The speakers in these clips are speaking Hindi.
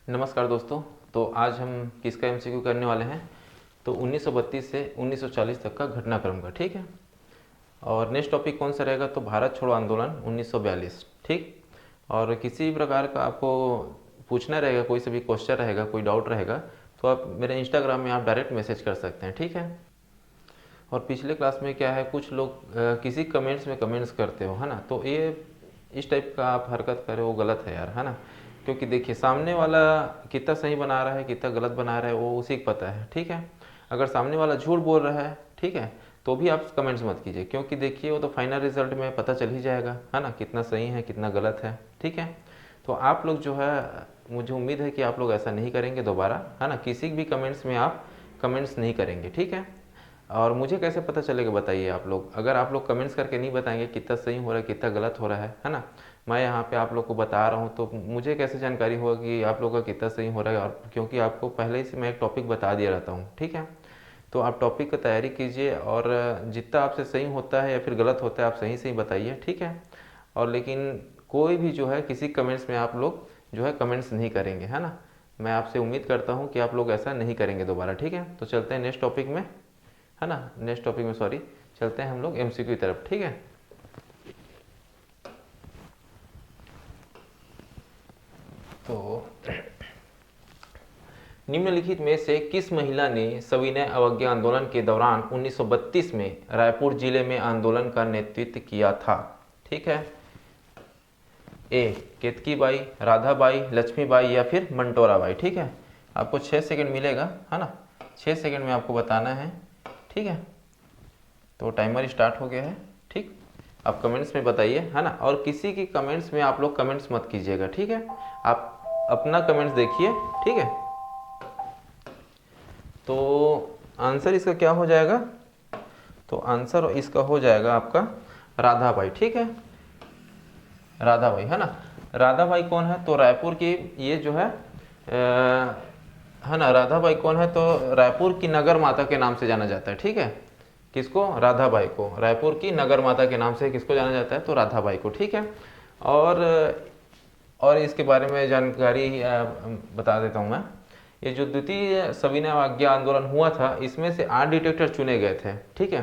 नमस्कार दोस्तों। तो आज हम किसका एमसीक्यू करने वाले हैं? तो 1932 से 1940 तक का घटनाक्रम का, ठीक है। और नेक्स्ट टॉपिक कौन सा रहेगा? तो भारत छोड़ो आंदोलन 1942, ठीक। और किसी भी प्रकार का आपको पूछना रहेगा, कोई से भी क्वेश्चन रहेगा, कोई डाउट रहेगा, तो आप मेरे इंस्टाग्राम में आप डायरेक्ट मैसेज कर सकते हैं, ठीक है। और पिछले क्लास में क्या है, कुछ लोग किसी कमेंट्स में कमेंट्स करते हो, है ना। तो ये इस टाइप का आप हरकत करें वो गलत है यार, है ना। क्योंकि देखिए सामने वाला कितना सही बना रहा है कितना गलत बना रहा है वो उसी को पता है, ठीक है। अगर सामने वाला झूठ बोल रहा है, ठीक है, तो भी आप कमेंट्स मत कीजिए, क्योंकि देखिए वो तो फाइनल रिजल्ट में पता चल ही जाएगा, है ना, कितना सही है कितना गलत है, ठीक है। तो आप लोग जो है, मुझे उम्मीद है कि आप लोग ऐसा नहीं करेंगे दोबारा, है ना। किसी भी कमेंट्स में आप कमेंट्स नहीं करेंगे, ठीक है। और मुझे कैसे पता चलेगा बताइए आप लोग? अगर आप लोग कमेंट्स करके नहीं बताएंगे कितना सही हो रहा है कितना गलत हो रहा है ना। मैं यहाँ पे आप लोग को बता रहा हूँ तो मुझे कैसे जानकारी होगा कि आप लोग का कितना सही हो रहा है? और क्योंकि आपको पहले ही से मैं एक टॉपिक बता दिया रहता हूँ, ठीक है। तो आप टॉपिक की तैयारी कीजिए और जितना आपसे सही होता है या फिर गलत होता है आप सही सही बताइए, ठीक है। और लेकिन कोई भी जो है किसी कमेंट्स में आप लोग जो है कमेंट्स नहीं करेंगे, है ना। मैं आपसे उम्मीद करता हूँ कि आप लोग ऐसा नहीं करेंगे दोबारा, ठीक है। तो चलते हैं नेक्स्ट टॉपिक में, है ना। नेक्स्ट टॉपिक में सॉरी, चलते हैं हम लोग एमसीक्यू की तरफ, ठीक है। तो निम्नलिखित में से किस महिला ने सविनय अवज्ञा आंदोलन के दौरान 1932 में रायपुर जिले में आंदोलन का नेतृत्व किया था? ठीक है। ए केतकी बाई, राधा बाई, लक्ष्मीबाई या फिर मंटोरा बाई, ठीक है। आपको 6 सेकंड मिलेगा, है ना। 6 सेकंड में आपको बताना है, ठीक है। तो टाइमर स्टार्ट हो गया है, ठीक। आप कमेंट्स में बताइए, है ना। और किसी की कमेंट्स में आप लोग कमेंट्स मत कीजिएगा, ठीक है। आप अपना कमेंट्स देखिए, ठीक है। तो आंसर इसका क्या हो जाएगा? तो आंसर इसका हो जाएगा आपका राधा बाई, ठीक है। राधा बाई, है ना। राधा बाई कौन है? तो रायपुर की ये जो है ना, राधा बाई कौन है? तो रायपुर की नगर माता के नाम से जाना जाता है, ठीक है। किसको? राधा बाई को। रायपुर की नगर माता के नाम से किसको जाना जाता है? तो राधा बाई को, ठीक है। और इसके बारे में जानकारी बता देता हूँ मैं। ये जो द्वितीय सविनय अवज्ञा आंदोलन हुआ था इसमें से 8 डिटेक्टर चुने गए थे, ठीक है।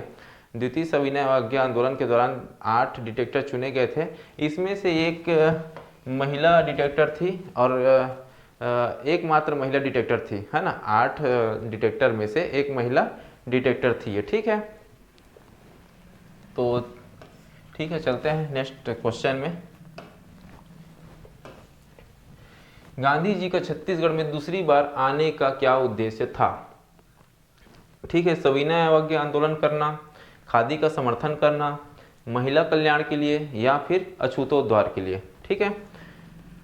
द्वितीय सविनय अवज्ञा आंदोलन के दौरान 8 डिटेक्टर चुने गए थे। इसमें से एक महिला डिटेक्टर थी और एकमात्र महिला डिटेक्टर थी, है ना। 8 डिटेक्टर में से एक महिला डिटेक्टर थी ये, ठीक है। तो ठीक है, चलते हैं नेक्स्ट क्वेश्चन में। गांधी जी का छत्तीसगढ़ में दूसरी बार आने का क्या उद्देश्य था? ठीक है। सविनय अवज्ञा आंदोलन करना, खादी का समर्थन करना, महिला कल्याण के लिए या फिर अछूतोद्धार के लिए, ठीक है।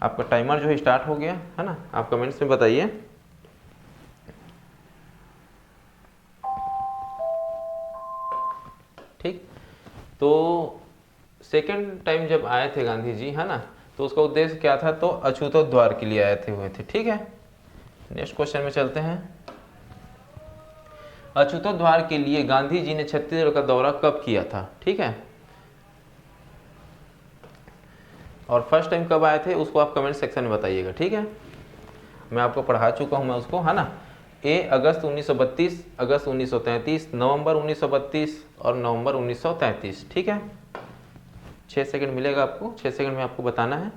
आपका टाइमर जो है स्टार्ट हो गया, है ना। आप कमेंट्स में बताइए। ठीक। तो सेकेंड टाइम जब आए थे गांधी जी, है ना, तो उसका उद्देश्य क्या था? तो अछूतोद्धार के लिए आए थे हुए थे, ठीक है। नेक्स्ट क्वेश्चन में चलते हैं। अछूतोद्धार के लिए गांधी जी ने छत्तीसगढ़ का दौरा कब किया था? ठीक है। और फर्स्ट टाइम कब आए थे उसको आप कमेंट सेक्शन में बताइएगा, ठीक है। मैं आपको पढ़ा चुका हूं मैं उसको, है ना। ए अगस्त 1932, अगस्त 1933, नवंबर 1932 और नवंबर 1933, ठीक है। 6 सेकंड मिलेगा आपको, 6 सेकंड में आपको बताना है।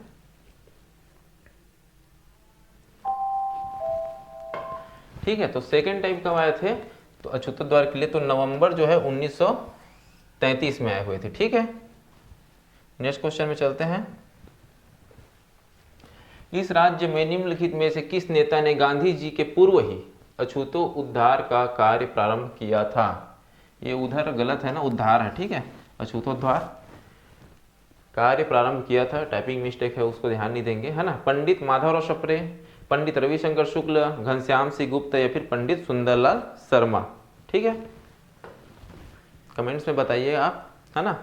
ठीक है। तो सेकंड टाइम कब आए थे? तो अछूतोद्धार के लिए तो नवंबर जो है 1933 में आए हुए थे, ठीक है। नेक्स्ट क्वेश्चन में चलते हैं। इस राज्य में निम्नलिखित में से किस नेता ने गांधी जी के पूर्व ही अछूतो उद्धार का कार्य प्रारंभ किया था? ये उधर गलत है ना, उद्धार है, ठीक है। अछूतोद्धार कार्य प्रारंभ किया था, टाइपिंग मिस्टेक है उसको ध्यान नहीं देंगे, है ना। पंडित माधवराव सप्रे, पंडित रविशंकर शुक्ल, घनश्याम सिंह गुप्ता या फिर पंडित सुंदरलाल शर्मा, ठीक है। कमेंट्स में बताइए आप, है ना।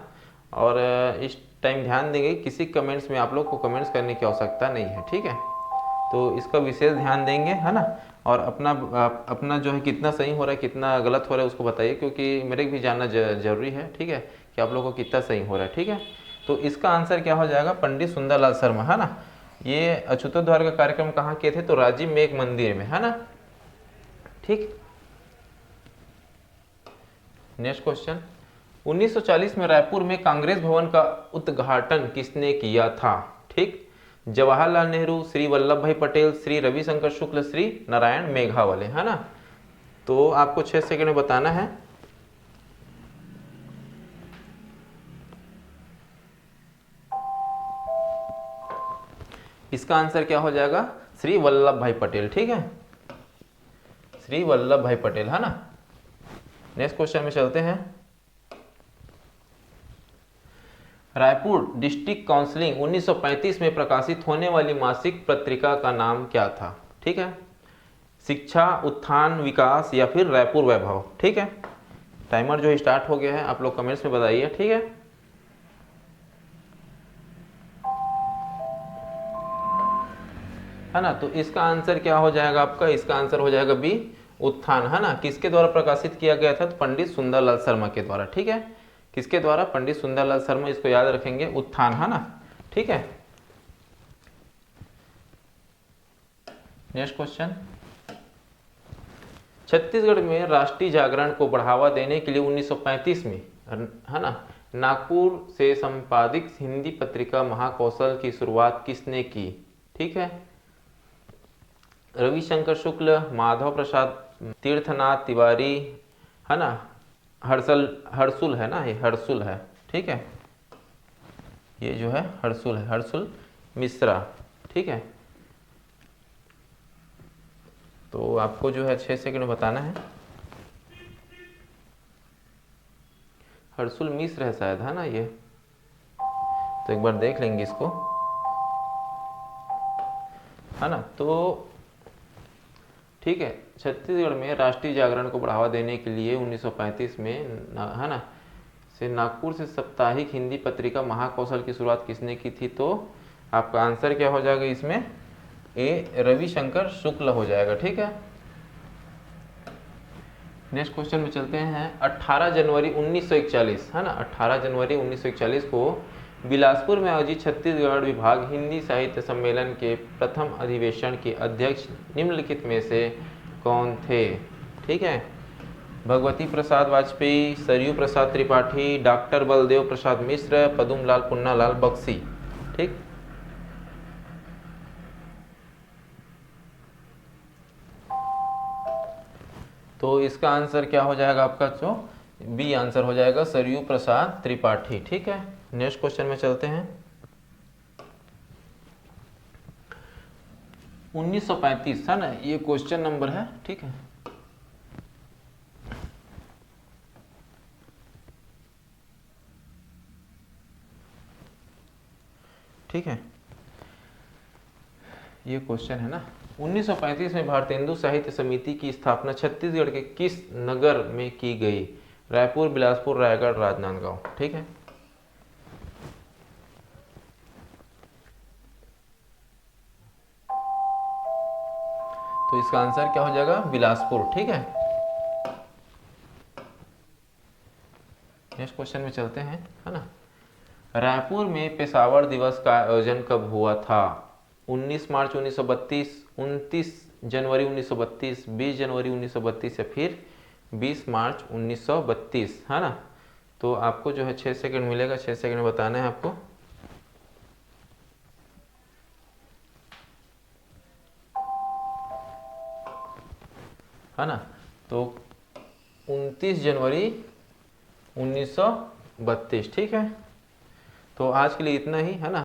और इस टाइम ध्यान देंगे किसी कमेंट्स में आप लोग को कमेंट्स करने की आवश्यकता नहीं है, ठीक है। तो इसका विशेष ध्यान देंगे, है ना। और अपना जो है कितना सही हो रहा है कितना गलत हो रहा है उसको बताइए, क्योंकि मेरे भी जानना जरूरी है, ठीक है, कि आप लोगों को कितना सही हो रहा है, ठीक है। तो इसका आंसर क्या हो जाएगा? पंडित सुंदरलाल शर्मा, है ना। ये अछूतोद्वार का कार्यक्रम कहाँ किए थे? तो राजीव मेघ मंदिर में, है ना। ठीक, नेक्स्ट क्वेश्चन, 1940 में रायपुर में कांग्रेस भवन का उद्घाटन किसने किया था? ठीक, जवाहरलाल नेहरू, श्री वल्लभ भाई पटेल, श्री रविशंकर शुक्ल, श्री नारायण मेघावले, है ना। तो आपको 6 सेकंड में बताना है। इसका आंसर क्या हो जाएगा? श्री वल्लभ भाई पटेल। ठीक है, श्री वल्लभ भाई पटेल, है ना। नेक्स्ट क्वेश्चन में चलते हैं। रायपुर डिस्ट्रिक्ट काउंसिलिंग 1935 में प्रकाशित होने वाली मासिक पत्रिका का नाम क्या था? ठीक है, शिक्षा, उत्थान, विकास या फिर रायपुर वैभव। ठीक है, टाइमर जो स्टार्ट हो गया है, आप लोग कमेंट्स में बताइए। ठीक है ना। तो इसका आंसर क्या हो जाएगा आपका? इसका आंसर हो जाएगा बी, उत्थान, है ना। किसके द्वारा प्रकाशित किया गया था? तो पंडित सुंदरलाल शर्मा के द्वारा। ठीक है, किसके द्वारा? पंडित सुंदरलाल शर्मा, इसको याद रखेंगे, उत्थान, है ना। ठीक है, नेक्स्ट क्वेश्चन, छत्तीसगढ़ में राष्ट्रीय जागरण को बढ़ावा देने के लिए 1935 में, है ना, नागपुर से संपादित हिंदी पत्रिका महाकौशल की शुरुआत किसने की? ठीक है, रविशंकर शुक्ल, माधव प्रसाद, तीर्थनाथ तिवारी, है ना, हर्षुल है ना, ये हर्षुल है। ठीक है, ये जो है हर्षुल है, हर्षुल मिश्रा। ठीक है, तो आपको जो है 6 सेकंड बताना है। हर्षुल मिश्र है शायद, है ना ये, तो एक बार देख लेंगे इसको, है ना। तो ठीक है, छत्तीसगढ़ में राष्ट्रीय जागरण को बढ़ावा देने के लिए 1935 में, है ना, से नागपुर से साप्ताहिक हिंदी पत्रिका महाकौशल की शुरुआत किसने की थी? तो आपका आंसर क्या हो जाएगा इसमें? ए, रविशंकर शुक्ल हो जाएगा। ठीक है, नेक्स्ट क्वेश्चन में चलते हैं। 18 जनवरी 1941, है ना, 18 जनवरी 1941 को बिलासपुर में आयोजित छत्तीसगढ़ विभाग हिंदी साहित्य सम्मेलन के प्रथम अधिवेशन के अध्यक्ष निम्नलिखित में से कौन थे? ठीक है, भगवती प्रसाद वाजपेयी, सरयू प्रसाद त्रिपाठी, डॉक्टर बलदेव प्रसाद मिश्र, पदुमलाल पुन्नालाल बक्सी। ठीक, तो इसका आंसर क्या हो जाएगा आपका? जो बी आंसर हो जाएगा, सरयू प्रसाद त्रिपाठी। ठीक है, नेक्स्ट क्वेश्चन में चलते हैं। 1935, है ना, ये क्वेश्चन नंबर है। ठीक है, ठीक है, ये क्वेश्चन है ना। 1935 में भारतेंदु साहित्य समिति की स्थापना छत्तीसगढ़ के किस नगर में की गई? रायपुर, बिलासपुर, रायगढ़, राजनांदगांव। ठीक है, तो इसका आंसर क्या हो जाएगा? बिलासपुर। ठीक है, नेक्स्ट क्वेश्चन में चलते हैं, है ना। रायपुर में पेशावर दिवस का आयोजन कब हुआ था? 19 मार्च 1932, 29 जनवरी 1932, 20 जनवरी 1932 या फिर 20 मार्च 1932, है ना। तो आपको जो है 6 सेकंड मिलेगा, 6 सेकंड में बताना है आपको। है ना, तो 29 जनवरी 1932। ठीक है, तो आज के लिए इतना ही, है ना।